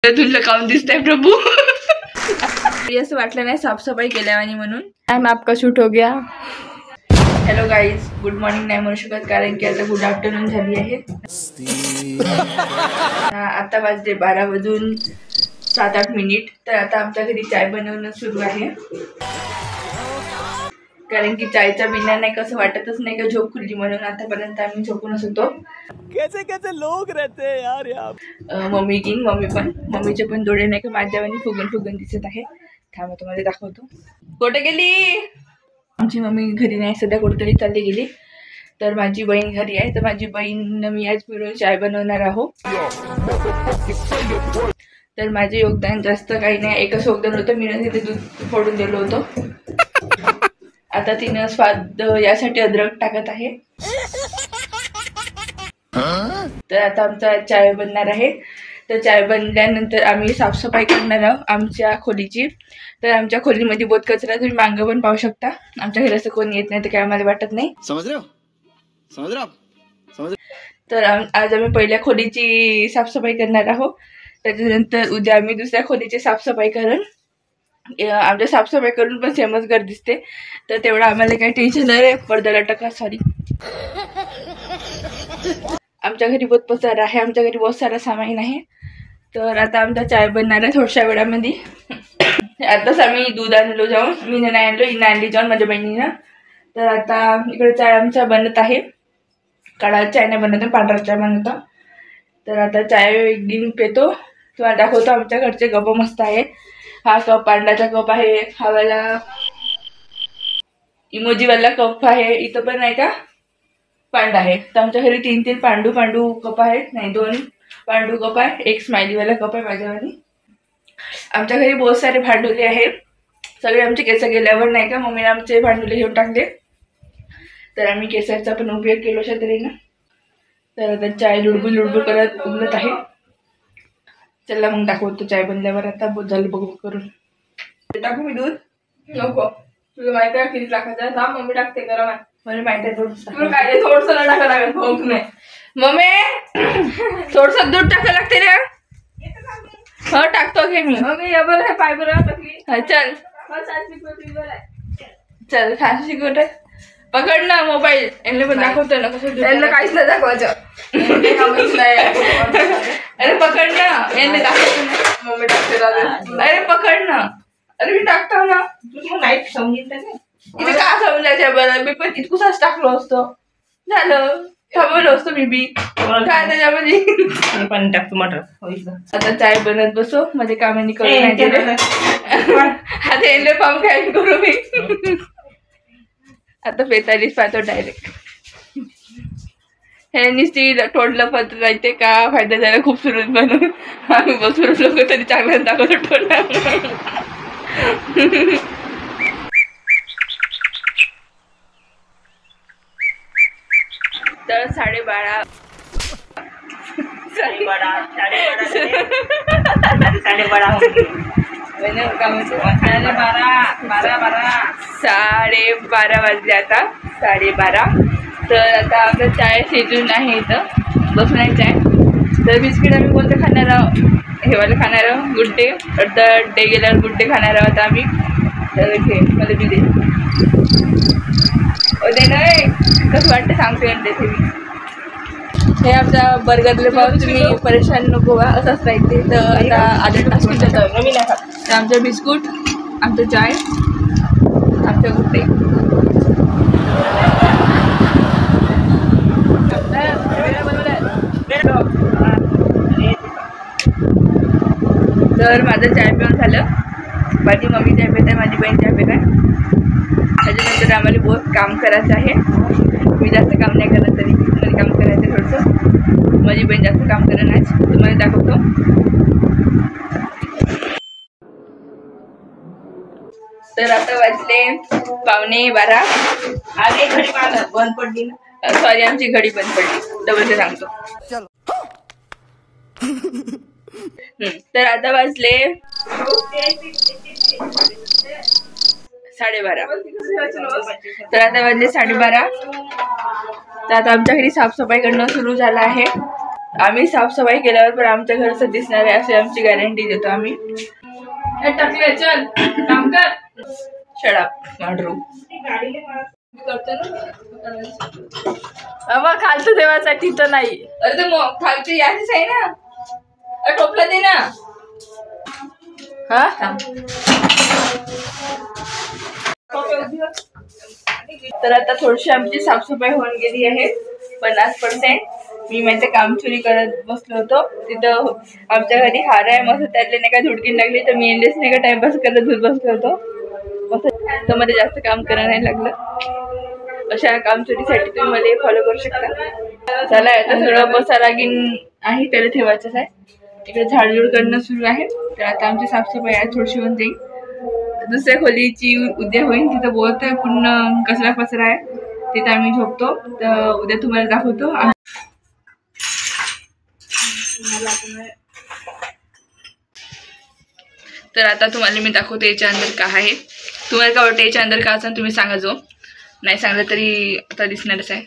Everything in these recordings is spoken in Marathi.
तुला काऊन दिसतंय प्रभू? असं वाटलं नाही साफसफाई केल्यावानी म्हणून. टाइम आपका शूट हो गया. हॅलो गाईज, गुड मॉर्निंग नाही म्हणू शकत कारण की आता गुड आफ्टरनून झाली आहे. आता वाजले 12 वाजून 7-8 मिनिट. तर आता आमच्या घरी चाय बनवणं सुरू आहे कारण की चायच्या बिना नाही कसं वाटतच नाही का झोप खुलली म्हणून. आतापर्यंत आम्ही झोपूनच होतो. कैसे कैसे लोग रहते हैं यार यहाँ. मम्मीचे पण डोळे नाही का माझ्यावानी फुगून दिसत आहे. थांबा तुम्हाला दाखवतो. कुठे गेली आमची मम्मी? घरी नाही सध्या, कुठेतरी चालली गेली. तर माझी बहीण घरी आहे. तर माझी बहीण मी आज मिळून चाय बनवणार आहोत. तर माझे योगदान जास्त काही नाही, एकच योगदान होतं. मी तिथे दूध फोडून दिलं होतं. आता तिनं स्वाद यासाठी अद्रक टाकत आहे. तर आता आमचा चाय बनणार आहे. तर चाय बनल्यानंतर आम्ही साफसफाई करणार आहोत आमच्या खोलीची. तर आमच्या खोलीमध्ये बहुत कचरा, तुम्ही मागं पण पाहू शकता. आमच्या घरी असं कोणी येत नाही तर काय आम्हाला वाटत नाही. समज तर आज आम्ही पहिल्या खोलीची साफसफाई करणार आहोत. त्याच्यानंतर उद्या आम्ही दुसऱ्या खोलीची साफसफाई करून आमच्या साफसफाई करून पण सेमच घर दिसते. तर तेवढं आम्हाला काही टेन्शन नाही. पडद्याला टका सॉरी. आमच्या घरी बहुत पसारा आहे, आमच्या घरी बहुत सारा सामान आहे. तर आता आमचा चाय बनणार आहे थोड्याशा वेळामध्ये. आताच आम्ही दूध आणलो जाऊन, मी नाही आणलो, हिनं आणली जाऊन माझ्या बहिणीनं. तर आता इकडे चाय आमचा बनत आहे. काळा चाय नाही बनत, पांढरा चाय बनवतो. तर आता चाय एक दिन पेतो, तुम्हाला दाखवतो. आमच्या घरचे कप मस्त आहे. हा कप पांढराचा कप आहे, हा वाला इमोजीवाला कप आहे. इथं पण नाही का पांडा आहे. तर आमच्या घरी 3 पांडू कप आहेत, नाही 2 पांडू कप आहे, एक स्माइलीवाला कप आहे माझ्यावानी. आमच्या घरी बहुत सारे भांडुले आहेत. सगळे आमचे केस गेल्यावर नाही का मम्मीने आमचे भांडुले घेऊन टाकले. तर आम्ही केसाचा पण उपयोग केलो तरीनं. तर आता चाय लुडबुड करत उघडत आहे. चला मग दाखवतो चाय बनल्यावर. आता बहुत झालं बघू करून. टाकू मी दूध? नको, तुला माहिती आहे किती टाकायचं आहे? थांब मम्मी टाकते गरम आहे. मला माहिती आहे थोडंसं काय थोडंसं टाकावं लागेल. भोग नाही मम्मी, थोडंसं दूध टाकावं लागते ना. हो टाकतो घे मी. मम्मी या बरं पाय बरं टाकली. चल चल खास शिकवत पकड ना मोबाईल. यांना पण दाखवतो ना कसं. यांना काहीच नाही दाखवायचं. अरे पकड ना, यांना दाखवतो ना. मम्मी टाकते. अरे पकड ना. अरे मी टाकतो ना. तुझी नाही समजित इथे का समजायचं बरं. मी पण तितकुसाच टाकलो असतो, झालं. थांबवलं असतो मी बी काय त्याच्यामध्ये. पाणी टाकतो मटर. आता चाय बनत बसो, माझे कामांनी करून नाही केलं. आता यांना पाहून काय करू मी. आता 45 पाहतो डायरेक्ट. हे नुसती तोडलं पत्र राहते का फायदा झाला खूपसूरत बनवून. आम्ही बसून लोक तरी चांगलं दाखवतो तोडणार. तर 12:30 वाजले आता 12:30. तर आता आपलं चाय शिजून आहे, इथं बसून आहे चाय. तर बिस्किट आम्ही कोणतं खाणार आहोत? हेवाला खाणार आहोत गुड डे. तर डे गेल्यावर गुड डे खाणार आहोत आम्ही. तर घे मला बी दे. दे नाही कसं वाटतं सांगते देते मी. हे आमच्या बर्गरले पाहून तुम्ही परेशान नको व्हा, असंच राहते. तर आता आदर नवीन आहे. तर आमचं बिस्कुट, आमचं चाय, आमच्या गुड्डे. तर माझं चाय पिऊन झालं. माझी मम्मी चाय पित आहे, माझी बहीण चाय पित आहे. त्याच्यानंतर आम्हाला बहुत काम करायचं आहे. मी जास्त काम नाही करत तरी मला काम करायचं आहे थोडंसं. माझी बहीण जास्त काम करत नाही, तुम्हाला दाखवतो. तर आता वाजले 11:15. आगे घडी बंद पडली ना, सॉरी आमची घडी बंद पडली. डबल सांगतो. तर आता वाजले 12:30. तर आता वाजले 12:30. तर आता आमच्या घरी साफसफाई करणं सुरू झालं आहे. आम्ही साफसफाई केल्यावर पण आमच्या घराचं दिसणार आहे अशी आमची गॅरंटी देतो आम्ही. टाकले चल काम कर. शडाप मांडरू करतो ना मग खालचं देवासाठी तर नाही. अरे तर मग खालचं याचीच आहे ना. टोपला दे ना. हा तर आता थोडीशी आमची साफसफाई होऊन गेली आहे 50%. मी माहिती काम चोरी करत बसलो होतो तिथं. आमच्या घरी हार आहे मस्त त्यातले नाही का धुडकीन लागली तर मी इंडेस नाही का टाइमपास करत धुत बसलो होतो मस्त. तर मध्ये जास्त काम करायला नाही लागलं. अशा काम चोरीसाठी तुम्ही मला फॉलो करू शकता. चला आता सगळं बसा लागीन आहे त्याला ठेवायचंच आहे. इकडे झाडझूड करणं सुरू आहे. तर आता आमची साफसफाई आज थोडीशी होऊन जाईल. दुसऱ्या खोलीची उद्या होईल. तिथं बोलत आहे पूर्ण कचरा पचरा आहे तिथं आम्ही झोपतो. तर उद्या तुम्हाला दाखवतो. तर आता तुम्हाला मी दाखवतो याच्या अंदर काय आहे. तुम्हाला काय वाटतं याच्या अंदर काय असं तुम्ही सांगा. जो नाही सांगलं तरी आता दिसणारच आहे.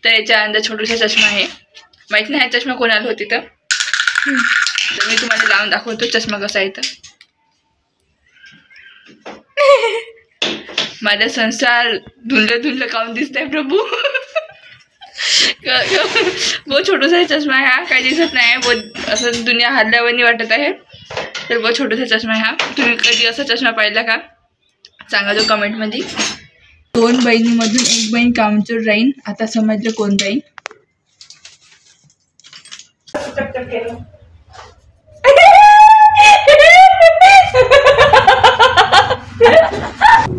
तर याच्या अंदर छोटूसा चष्मा आहे. माहित नाही हा चष्मा कोणाला होती तर मी तुम्हाला लावून दाखवतो चष्मा कसा आहे. तर माझा संसार धुंदलं धुंदलं काऊन दिसतंय प्रभू. बहुत छोटासा चष्मा आहे हा. काही दिसत नाही. बहुत असं दुनिया हल्ल्यावानी वाटत आहे. तर बहुत छोटासा चष्मा आहे हा. तुम्ही कधी असा चष्मा पाहिला का सांगा जो कमेंटमध्ये. 2 बहिणीमधून 1 बहीण कामचोर राहीन. आता समजलं कोण राहीन.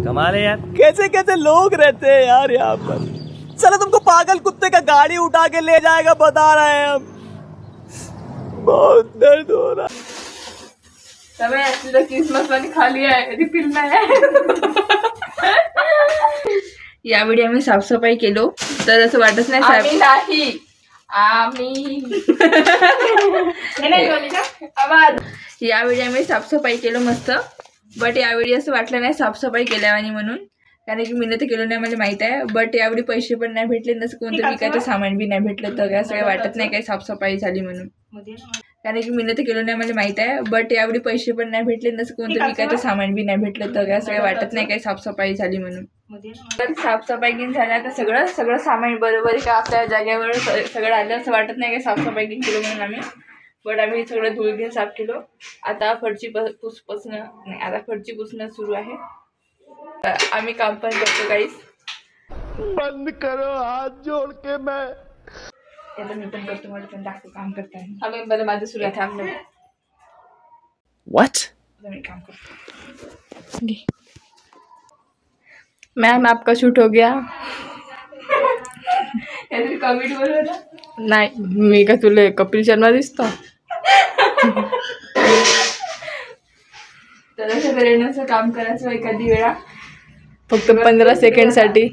कमाल है यार. कैसे कैसे लोग रहते हैं यार यहाँ पर. चलो तुमको पागल कुत्ते का गाड़ी उठा के ले जाएगा बता रहे हैं हम. बहुत दर्द हो रहा. क्रिसमस वाली खाली आहे रिफिल नाही. यावेळी आम्ही साफसफाई केलो तर असं वाटत नाही साहेब नाही आम्ही यावेळी आम्ही साफसफाई केलो मस्त. बट यावेळी असं वाटलं नाही साफसफाई केल्यावानी म्हणून. कारण की मी तर केलं नाही मला माहित आहे. बट यावेळी पैसे पण नाही भेटले नसं कोणतं विकायचं सामान बी नाही भेटलं तर असं काही वाटत नाही काही साफसफाई झाली म्हणून. कारण की मी तर केलं नाही मला माहित आहे. बट यावेळी पैसे पण नाही भेटले नसं कोणतं विकायचं सामान बी नाही भेटलं तर असं काही वाटत नाही काही साफसफाई झाली म्हणून. तर साफसफाई घेऊन झाल्या तर सगळं सगळं सामान बरोबर का आपल्या जागेवर सगळं आलं असं वाटत नाही काही साफसफाई घेऊन केलं म्हणून आम्ही. बट आम्ही सगळं धूळ घेऊन साफ केलो. आता फरची पुसणं नाही आता फरची पुसणं सुरू आहे. आम्ही काम पण करतो काहीच. बंद करो हाथ जोड़ के. मैं आता मी पण करतो मला पण दाखव काम करताना. आम्ही बरं माझं सुरू आहे थांबलं. व्हाट मैं काम करता. मैम आपका शूट हो गया. कमेंट बोल नाही मी का तुला कपिल शर्मा दिसतो. तर अशा तऱ्हेनं काम करायचं एखादी वेळा फक्त 15 सेकंडसाठी.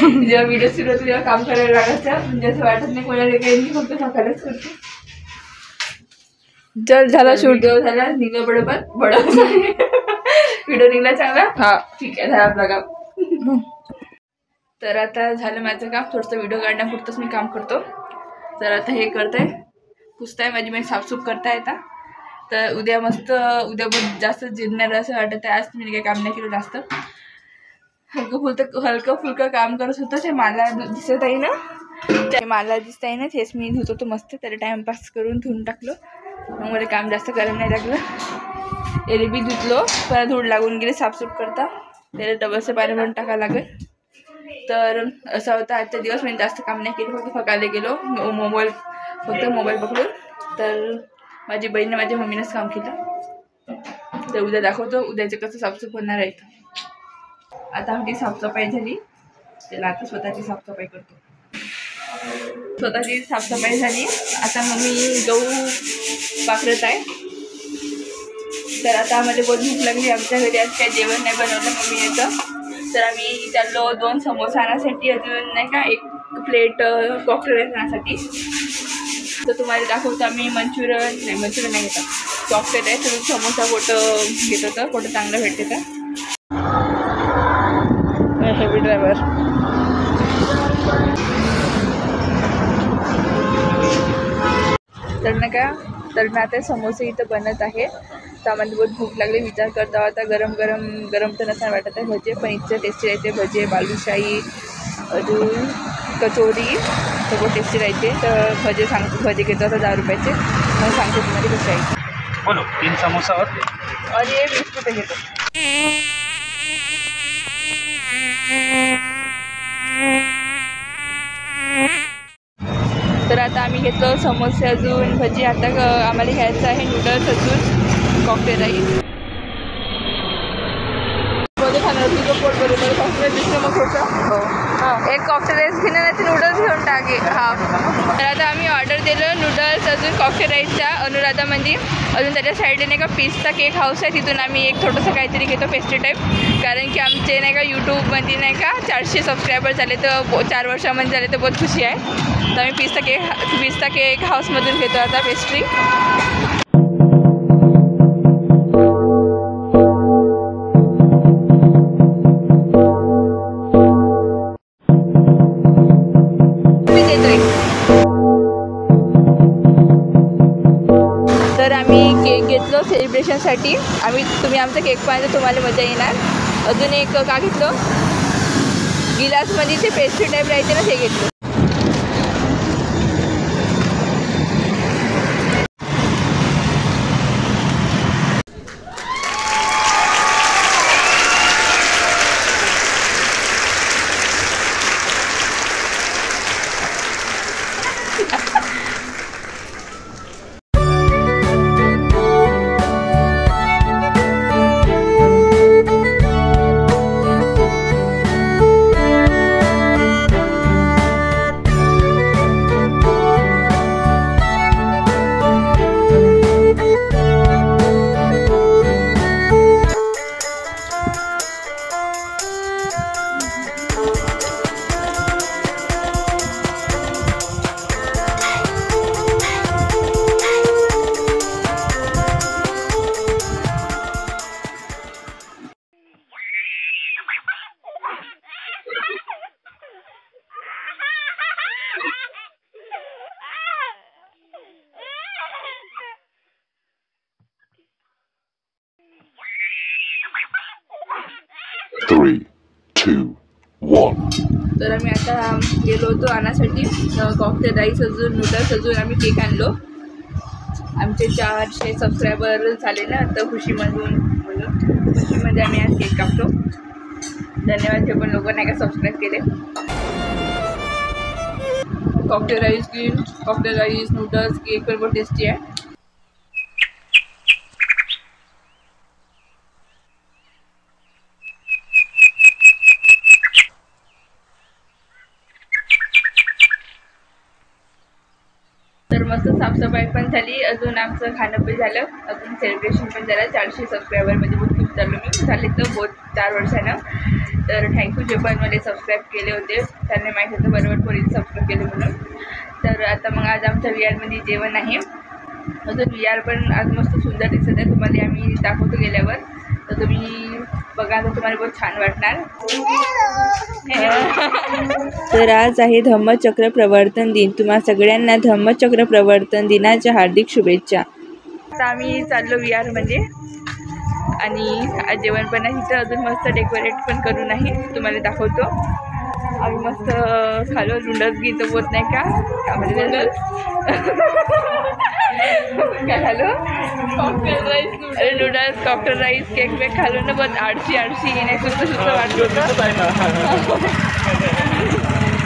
जेव्हा व्हिडिओ सुरू होतो तेव्हा काम करायला लागायचं. म्हणजे असं वाटत नाही कोणाला काही फक्त सकाळच करतो. चल झाला शूट. व्हिडिओ झाला निघलं बडबड व्हिडिओ निघला चांगला. हा ठीक आहे झाला आपला काम. तर आता झालं माझं काम. थोडंसं व्हिडिओ काढण्यापुरतंच मी काम करतो. तर आता हे करताय पुसताय माझी साफसूफ करताय आता. तर उद्या मस्त उद्या बहुत जास्त जिरणार असं वाटत आहे. आज मी काही काम नाही केलं जास्त. हलकं फुलकं काम करत होतं. ते मला दिसत आहे ना ते मला दिसत आहे ना तेच मी धुत होतो मस्त. त्याला टाइमपास करून धुवून टाकलो. मग मला काम जास्त करायला नाही लागलं. एरबी धुतलो पण धूळ लागून गेले साफसूफ करता. त्याला डबलचं पाणी भरून टाकावं लागेल. तर असा होता आजचा दिवस. मी जास्त काम नाही केलं फक्त फकायला गेलो फक्त मोबाईल पकडून. तर माझी बहीण माझ्या मम्मीनंच काम केलं. तर उद्या दाखवतो उद्याचं कसं साफसूफ होणार आहे. आता आमची साफसफाई झाली. त्याला आता स्वतःची साफसफाई करतो. स्वतःची साफसफाई झाली. आता मम्मी गहू पाखरत आहे. तर आता आम्हाला बहुत भूक लागली. आमच्या घरी आज काही जेवण नाही बनवलं मम्मी येतं. तर आम्ही चाललो 2 समोसा आणण्यासाठी. अजून नाही का 1 प्लेट कॉकटेल आणण्यासाठी. तर तुम्हाला दाखवतो आम्ही मंचुरियन नाही घेतात कॉकटेल आहे. तर समोसा कोटं घेत होतं. कोटं चांगलं भेटते तर हे ड्रायव्हर. तर ना आता समोसे इथं बनत आहे. तर आम्हाला बहुत भूक लागली. विचार करता आता गरम तर नसणार वाटत आहे भजे, पण इतकं टेस्टी राहते भजे, बालुशाही, अजून कचोरी सगळं टेस्टी राहते. तर भजे घेतो आता 10 रुपयाचे. मग सांगते तुम्हाला कसे आहे. बोलो 3 समोसा और ये 20 रुपये घेतो. तर आता आम्ही घेतलो समोसे अजून भजी. आता आम्हाला घ्यायचं आहे नूडल्स अजून कॉकटेल राईस. खाणार तुझं पोट बरोबर कॉकटेल दिसलं मग थोडंसं. हो हां, एक कॉकटेल राईस घेणार नाही तर नूडल्स घेऊन टाके. हां, तर आता आम्ही ऑर्डर दिलं नूडल्स अजून कॉकटेल राईसच्या अनुराधामध्ये. अजून त्याच्या साईडला नाही का पिस्ता केक हाऊस आहे, तिथून आम्ही एक थोडंसं काहीतरी घेतो पेस्ट्री टाईप. कारण की आमचे नाही का यूट्यूबमध्ये नाही का 400 सबस्क्रायबर झाले, तर 4 वर्षामध्ये झाले, तर बहुत खुशी आहे. तर आम्ही पिस्ता केक हाऊसमधून घेतो आता पेस्ट्री. तर आम्ही केक घेतलो सेलिब्रेशनसाठी. तुम्ही आमचा केक पाहिजे तुम्हाला मजा येणार. अजून एक का घेतलं गिलासमध्ये ते पेस्ट्री टाईप राहते ना, ते घेतलं. Three, 2, 1. तर आम्ही आता गेलो होतो आणण्यासाठी कॉकटेल राईस अजून नूडल्स अजून आम्ही केक आणलो. आमचे 400 सबस्क्रायबर झाले ना, तर खुशीमध्ये आम्ही आज केक कापतो. धन्यवाद जे पण लोक नाही का सबस्क्राईब केले. कॉकटेल राईस नूडल्स केक पण बहुत टेस्टी आहे. तर मस्त साफसफाई पण झाली, अजून आमचं खाणं पण झालं, अजून सेलिब्रेशन पण झालं. 400 सबस्क्रायबरमध्ये बहुत खुश झालो मी. झाले तर बहुत 4 वर्षानं. तर थँक्यू जे पण मला सबस्क्राईब केले होते, त्यांनी माहीत होतं बरोबर कोणी सबस्क्राईब केले म्हणून. तर आता मग आज आमच्या VR जेवण आहे. अजून VR पण आज मस्त सुंदर दिसत आहे. तुम्हाला आम्ही दाखवतो गेल्यावर, तर तुम्ही बघा, तर तुम्हाला बहुत छान वाटणार. तर आज आहे धम्मचक्र प्रवर्तन दिन. तुम्हा सगळ्यांना धम्मचक्र प्रवर्तन दिनाच्या हार्दिक शुभेच्छा. आता आम्ही चाललो VR आणि आज जेवण पण आहे इथं. अजून मस्त डेकोरेट पण करून आहे, तुम्हाला दाखवतो. आम्ही मस्त खालो नूडल्स घेतो बोत नाही का, म्हणजे नूडल्स काय खालो cocktail rice, noodles cocktail rice cake वेक खालो ना. बहुत आळशी येणे सुस्त वाटत होतं.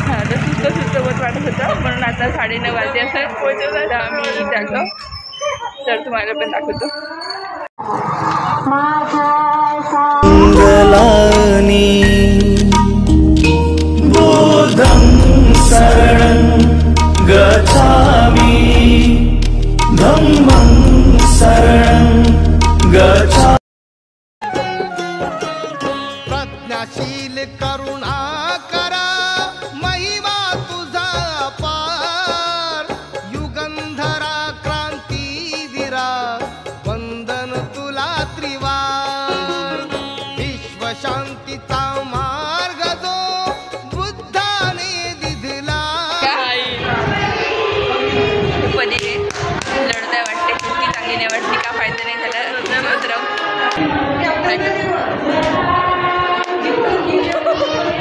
हां, तर सुस्त बहुत वाटत होतं. म्हणून आता 9:30 वाजले असं पोहोचवलं, तर आम्ही चाललो. तर तुम्हाला पण दाखवतो. शरणं गच्छामि धम्मं शरणं गच्छामि. प्रज्ञाशील करुणाकरा महिमा तुझा अपार. युगंधरा क्रांतीवीरा वंदन तुला त्रिवार. विश्वशांतीचा फायदा नाही झाला.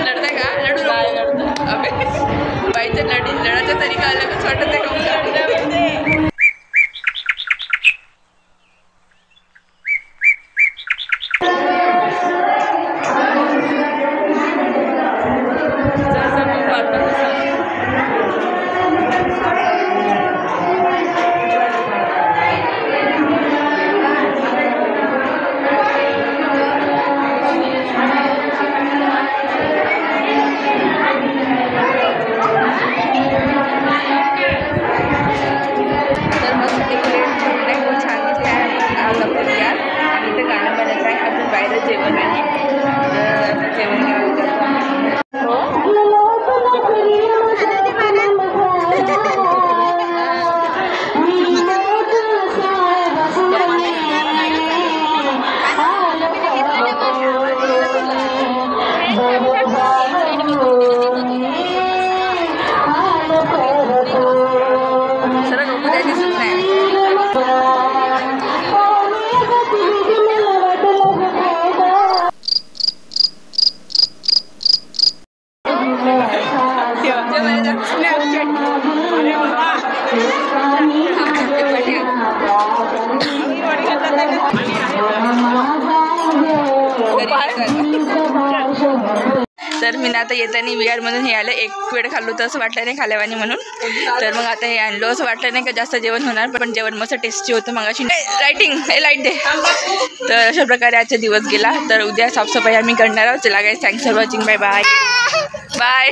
लढताय का? लढू अबे बाईचं लढाचा तरीका अलगच वाटत आहे का? तर मी आता येताना विहारमधून हे आलं. एक वेळ खाल्लो तर असं वाटलं नाही खाल्यावानी म्हणून. तर मग आता हे आणलो. असं वाटलं नाही का जास्त जेवण होणार, पण जेवण मस्त टेस्टी होतं. मग अशी लाईटिंग हे लाईट दे. तर अशा प्रकारे आजचा दिवस गेला. तर उद्या साफसफाई आम्ही करणार आहोत. चला guys, thanks for watching. Bye bye bye.